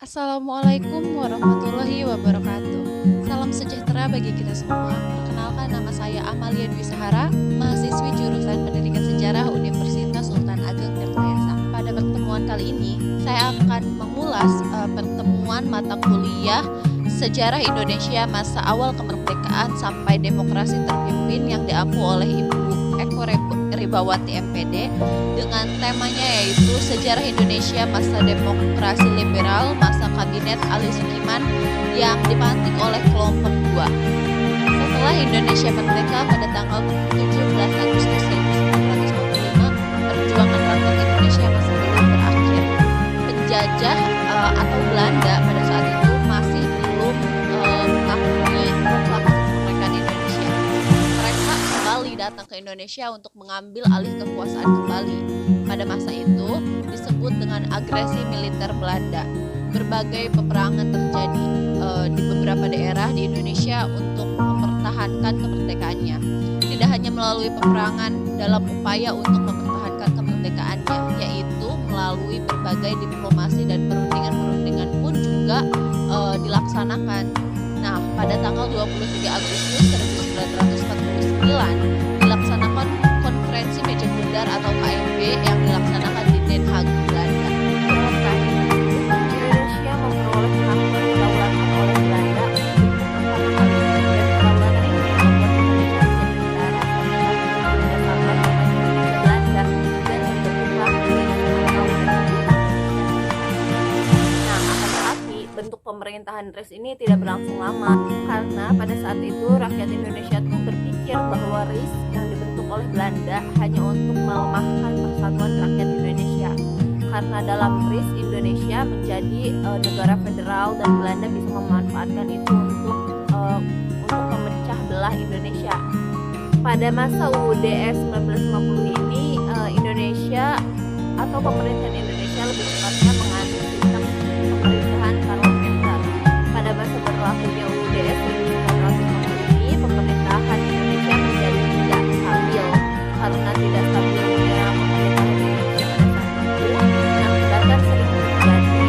Assalamualaikum warahmatullahi wabarakatuh. Salam sejahtera bagi kita semua. Perkenalkan, nama saya Amalia Dwi Sahara, mahasiswi jurusan Pendidikan Sejarah Universitas Sultan Ageng Tirtayasa. Pada pertemuan kali ini, saya akan mengulas pertemuan mata kuliah Sejarah Indonesia masa awal kemerdekaan sampai demokrasi terpimpin yang diampu oleh Ibu Eko Ribawati MPD dengan temanya yaitu Sejarah Indonesia masa demokrasi liberal masa kabinet Ali Sukiman yang dipantik oleh kelompok 2. Setelah Indonesia merdeka pada tanggal 17 Agustus 1945, perjuangan rakyat Indonesia masih belum berakhir. Penjajah atau Belanda pada saat itu masih belum mengakui proklamasi kemerdekaan Indonesia. Mereka kembali datang ke Indonesia untuk mengambil alih kekuasaan kembali. Pada masa itu disebut dengan agresi militer Belanda. Berbagai peperangan terjadi di beberapa daerah di Indonesia untuk mempertahankan kemerdekaannya. Tidak hanya melalui peperangan dalam upaya untuk mempertahankan kemerdekaannya, yaitu melalui berbagai diplomasi dan perundingan-perundingan pun juga dilaksanakan. Nah, pada tanggal 23 Agustus 1949 dilaksanakan konferensi meja bundar atau KMB yang dilaksanakan di Den Haag, Belanda. Dalam KMB Indonesia memperoleh pengakuan kedaulatan oleh Belanda untuk pertama kalinya, dan kedaulatan ini membuat Indonesia menjadi negara sampai dengan Indonesia Belanda dan terbentuklah Nah, akan tetapi bentuk pemerintahan RIS ini tidak berlangsung lama karena pada saat itu rakyat Indonesia tuh berpikir bahwa RIS yang dibentuk oleh Belanda hanya untuk melemahkan persatuan rakyat Indonesia. Karena dalam RIS Indonesia menjadi negara federal dan Belanda bisa memanfaatkan itu untuk memecah belah Indonesia. Pada masa UUD 1950 ini Indonesia atau pemerintahan Indonesia lebih tepatnya menganut sistem pemerintahan parlementer. Pada masa berlakunya UUD 1950 ini pemerintahan Indonesia menjadi tidak stabil karena tidak stabilnya pemerintahan Indonesia pada saat itu mengakibatkan sering terjadi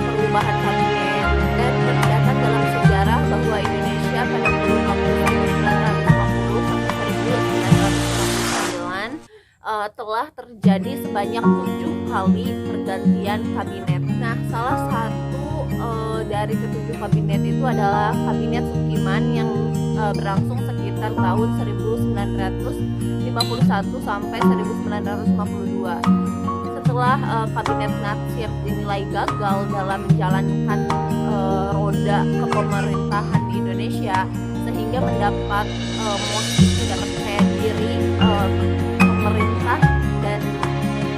perubahan kabinet, dan tercatat dalam sejarah bahwa Indonesia pada kurun waktu 1950 sampai 1959 telah terjadi sebanyak 7 kali pergantian kabinet. Nah, salah satu dari ketujuh kabinet itu adalah kabinet Sukiman yang berlangsung sekitar tahun 1951 sampai 1952. Setelah kabinet Natsir dinilai gagal dalam menjalankan roda kepemerintahan di Indonesia sehingga mendapat mosi tidak percaya diri pemerintah, dan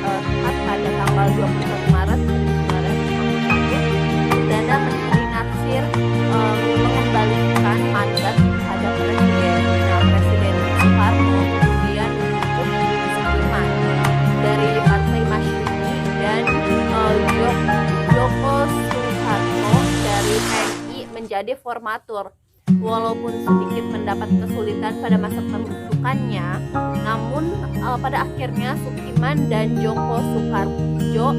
tepat pada tanggal 21 Maret 1951 Perdana Menteri Natsir mengembalikan mandat kepada Presiden. Nah, Presiden Soekarno kemudian menunjuk Sukiman dari Partai Masyumi dan Joko Suharto dari PNI menjadi formatur. Walaupun sedikit mendapat kesulitan pada masa pembentukannya, namun pada akhirnya Sukiman dan Joko Sukarjo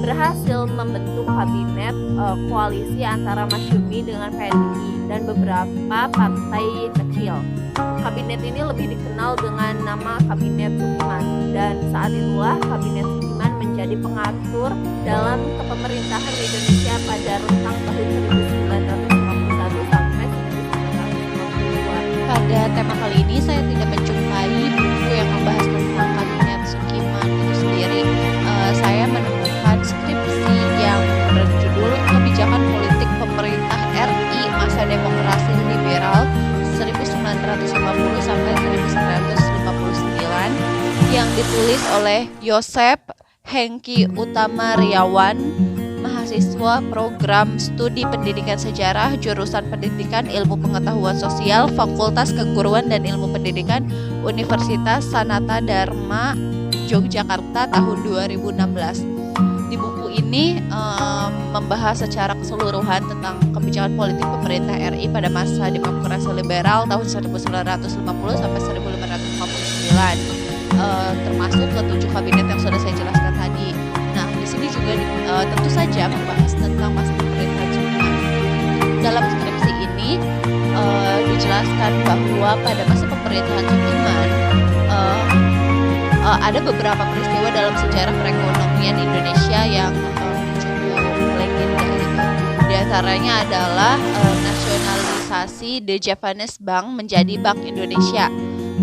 berhasil membentuk kabinet koalisi antara Masyumi dengan PNI dan beberapa partai kecil. Kabinet ini lebih dikenal dengan nama Kabinet Sukiman, dan saat itulah Kabinet Sukiman menjadi pengatur dalam kepemerintahan di Indonesia pada rentang tahun 1951 sampai 1952. Pada tema kali ini saya tidak menjumpai buku yang membahas tentang Kabinet Sukiman itu sendiri. Saya menemukan skripsi yang berjudul Kebijakan Politik Pemerintah RI Masa Demokrasi Liberal 1950 sampai 1959 yang ditulis oleh Yosep Hengki Utama Riawan, mahasiswa program studi pendidikan sejarah jurusan Pendidikan Ilmu Pengetahuan Sosial Fakultas Keguruan dan Ilmu Pendidikan Universitas Sanata Dharma Yogyakarta tahun 2016. Di buku ini membahas secara keseluruhan tentang kebijakan politik pemerintah RI pada masa demokrasi liberal tahun 1950 sampai 1959, termasuk ketujuh kabinet yang sudah saya jelaskan tadi. Nah, di sini juga tentu saja membahas tentang masa menjelaskan bahwa pada masa pemerintahan Sudirman ada beberapa peristiwa dalam sejarah perekonomian Indonesia yang cukup legenda gitu. Di antaranya adalah nasionalisasi The Japanese Bank menjadi Bank Indonesia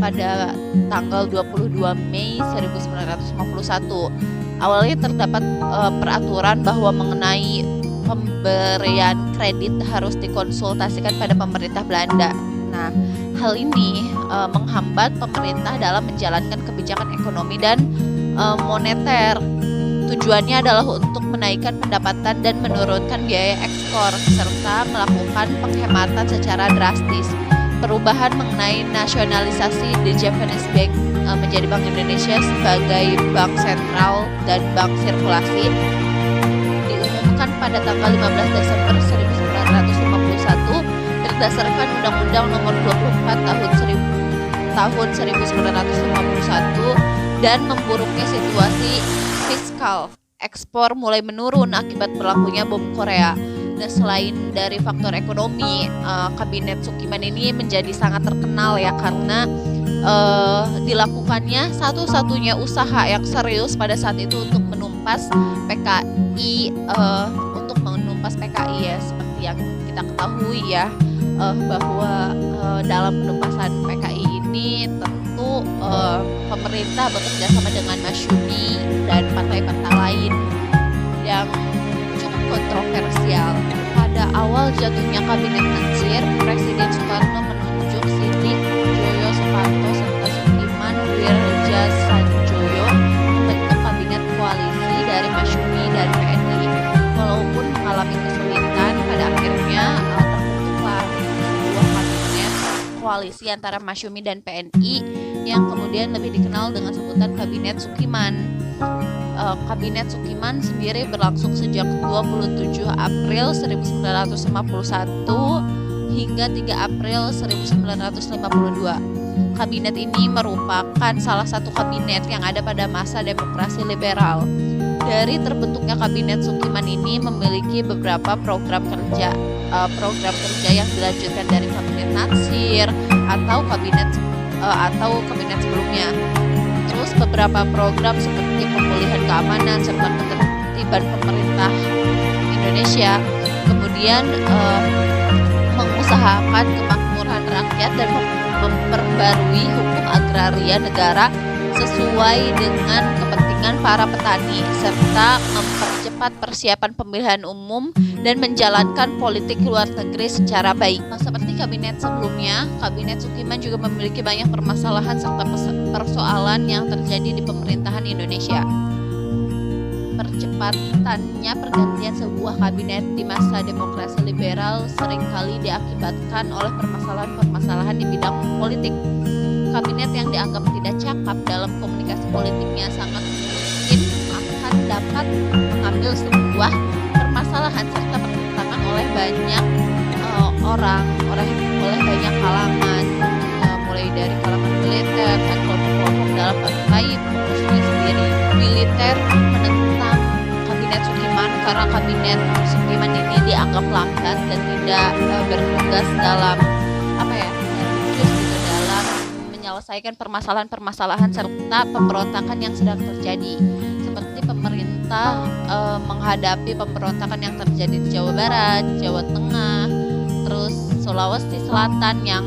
pada tanggal 22 Mei 1951. Awalnya terdapat peraturan bahwa mengenai pemberian kredit harus dikonsultasikan pada pemerintah Belanda. Nah, hal ini menghambat pemerintah dalam menjalankan kebijakan ekonomi dan moneter. Tujuannya adalah untuk menaikkan pendapatan dan menurunkan biaya ekspor, serta melakukan penghematan secara drastis. Perubahan mengenai nasionalisasi The Japanese Bank menjadi Bank Indonesia sebagai bank sentral dan bank sirkulasi diumumkan pada tanggal 15 Desember 1951 berdasarkan Undang-Undang Nomor 24 tahun 1951 dan memburuknya situasi fiskal. Ekspor mulai menurun akibat berlakunya bom Korea. Nah, selain dari faktor ekonomi, kabinet Sudirman ini menjadi sangat terkenal ya karena dilakukannya satu-satunya usaha yang serius pada saat itu untuk menumpas PKI, ya, seperti yang kita ketahui ya, bahwa dalam penumpasan PKI ini tentu pemerintah bekerja sama dengan Masyumi dan partai-partai lain yang cukup kontroversial. Pada awal jatuhnya kabinet Natsir, Presiden Soekarno menunjuk Siti Joyo Soekarno serta Sudirman Wirjasanjoyo membentuk kabinet koalisi dari Masyumi dan PNI. Walaupun mengalami kesulitan, pada akhirnya terbentuklah sebuah kabinet koalisi antara Masyumi dan PNI yang kemudian lebih dikenal dengan sebutan Kabinet Sudirman. Kabinet Sudirman sendiri berlangsung sejak 27 April 1951 hingga 3 April 1952. Kabinet ini merupakan salah satu kabinet yang ada pada masa demokrasi liberal. Dari terbentuknya Kabinet Sudirman ini memiliki beberapa program kerja yang dilanjutkan dari Kabinet Natsir atau kabinet sebelumnya. Terus beberapa program seperti pemulihan keamanan serta ketertiban pemerintah Indonesia, kemudian mengusahakan kemakmuran rakyat dan memperbarui hukum agraria negara sesuai dengan kepentingan para petani, serta mempercepat persiapan pemilihan umum dan menjalankan politik luar negeri secara baik. Seperti kabinet sebelumnya, Kabinet Sudirman juga memiliki banyak permasalahan serta persoalan yang terjadi di pemerintahan Indonesia. Percepatannya pergantian sebuah kabinet di masa demokrasi liberal seringkali diakibatkan oleh permasalahan-permasalahan di bidang politik. Kabinet yang dianggap tidak cakap dalam komunikasi politiknya sangat mungkin akan dapat mengambil sebuah permasalahan serta pertentangan oleh banyak oleh banyak kalangan, mulai dari kalangan militer dan kelompok-kelompok dalam partai pengusungnya sendiri. Militer menentang Kabinet Sudirman karena Kabinet Sudirman ini dianggap lambat dan tidak bertugas dalam menyelesaikan permasalahan-permasalahan serta pemberontakan yang sedang terjadi. Seperti pemerintah menghadapi pemberontakan yang terjadi di Jawa Barat, Jawa Tengah, terus Sulawesi Selatan yang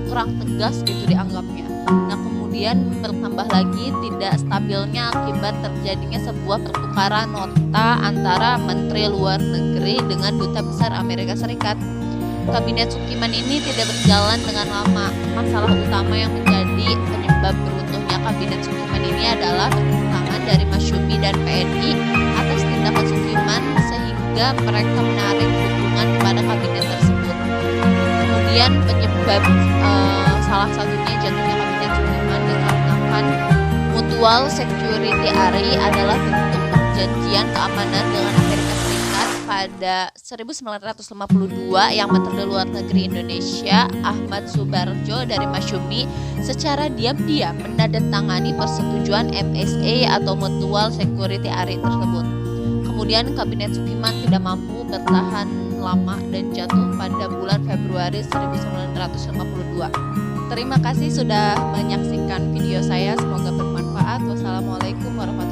kurang tegas gitu dianggapnya. Nah, kemudian bertambah lagi tidak stabilnya akibat terjadinya sebuah pertukaran nota antara Menteri Luar Negeri dengan Duta Besar Amerika Serikat. Kabinet Sudirman ini tidak berjalan dengan lama. Masalah utama yang menjadi penyebab runtuhnya Kabinet Sudirman ini adalah pertentangan dari Masyumi dan PNI atas tindakan Sudirman sehingga mereka menarik dukungan kepada kabinet tersebut. Kemudian penyebab salah satunya jatuhnya Kabinet Sudirman dikarenakan Mutual Security ARI adalah bentuk perjanjian keamanan dengan Amerika Serikat pada 1952 yang Menteri Luar Negeri Indonesia Ahmad Subarjo dari Masyumi secara diam-diam menandatangani persetujuan MSA atau Mutual Security ARI tersebut. Kemudian Kabinet Sukiman tidak mampu bertahan lama dan jatuh pada bulan Februari 1952. Terima kasih sudah menyaksikan video saya, semoga bermanfaat. Wassalamualaikum warahmatullahi wabarakatuh.